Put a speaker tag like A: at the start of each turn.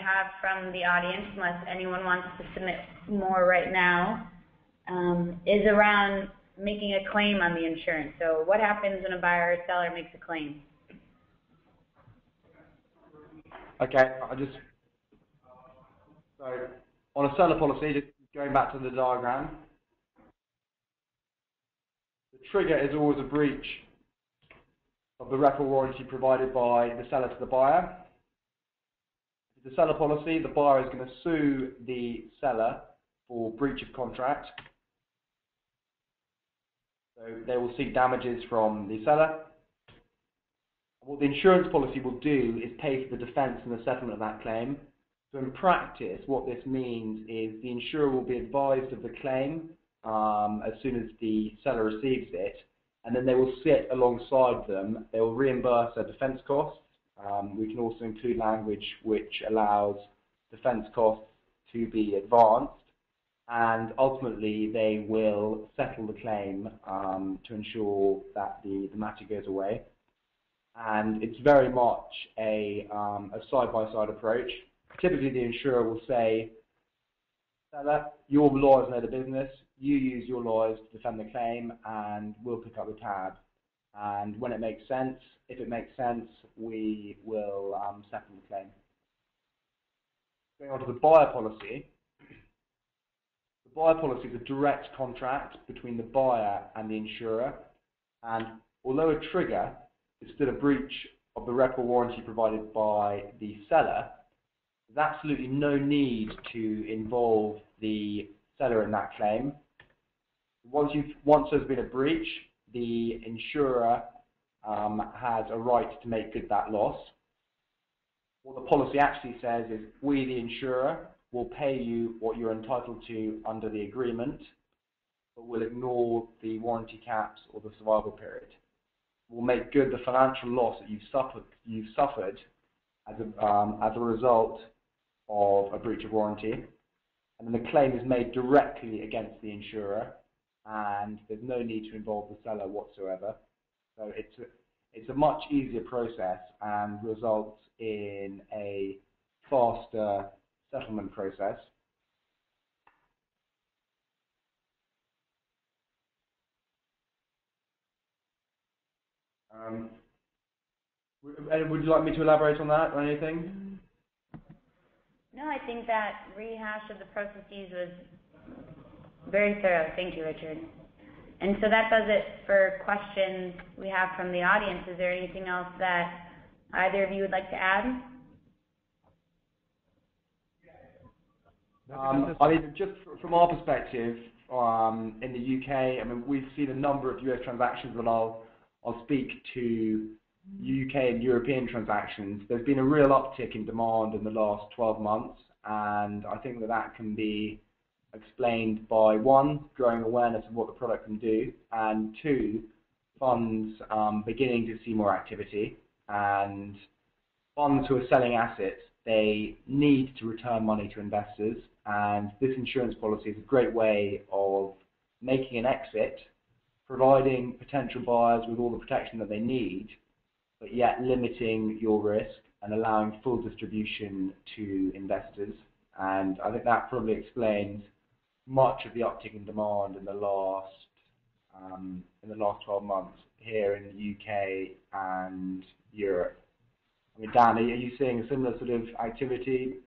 A: have from the audience, unless anyone wants to submit more right now, is around making a claim on the insurance. So what happens when a buyer or seller makes a claim?
B: Okay, so on a seller policy, just going back to the diagram, the trigger is always a breach of the rep or warranty provided by the seller to the buyer. If it's a seller policy, the buyer is going to sue the seller for breach of contract. So they will seek damages from the seller. What the insurance policy will do is pay for the defence and the settlement of that claim. So in practice, what this means is the insurer will be advised of the claim as soon as the seller receives it, and then they will sit alongside them. They will reimburse their defence costs. We can also include language which allows defence costs to be advanced, and ultimately they will settle the claim to ensure that the matter goes away. And it's very much a side-by-side approach. Typically the insurer will say, seller, your lawyers know the business, you use your lawyers to defend the claim, and we'll pick up the tab. And when it makes sense, if it makes sense, we will settle the claim. Going on to the buyer policy. The buyer policy is a direct contract between the buyer and the insurer, and although a trigger is still a breach of the rep or warranty provided by the seller, there's absolutely no need to involve the seller in that claim. Once there's been a breach, the insurer has a right to make good that loss. What the policy actually says is we, the insurer, will pay you what you're entitled to under the agreement, but we'll ignore the warranty caps or the survival period. We'll make good the financial loss that you've suffered as a result of a breach of warranty, and then the claim is made directly against the insurer, and there's no need to involve the seller whatsoever. So it's a much easier process and results in a faster settlement process. Would you like me to elaborate on that or anything?
A: No, I think that rehash of the processes was very thorough. Thank you, Richard. And so that does it for questions we have from the audience. Is there anything else that either of you would like to add?
B: I mean, just from our perspective, in the UK, I mean, we've seen a number of US transactions, and I'll speak to UK and European transactions. There's been a real uptick in demand in the last 12 months, and I think that can be explained by, one, growing awareness of what the product can do, and two, funds beginning to see more activity. And funds who are selling assets, they need to return money to investors, and this insurance policy is a great way of making an exit, providing potential buyers with all the protection that they need, but yet limiting your risk and allowing full distribution to investors. And I think that probably explains much of the uptick in demand in the last 12 months here in the UK and Europe. I mean, Dan, are you seeing a similar sort of activity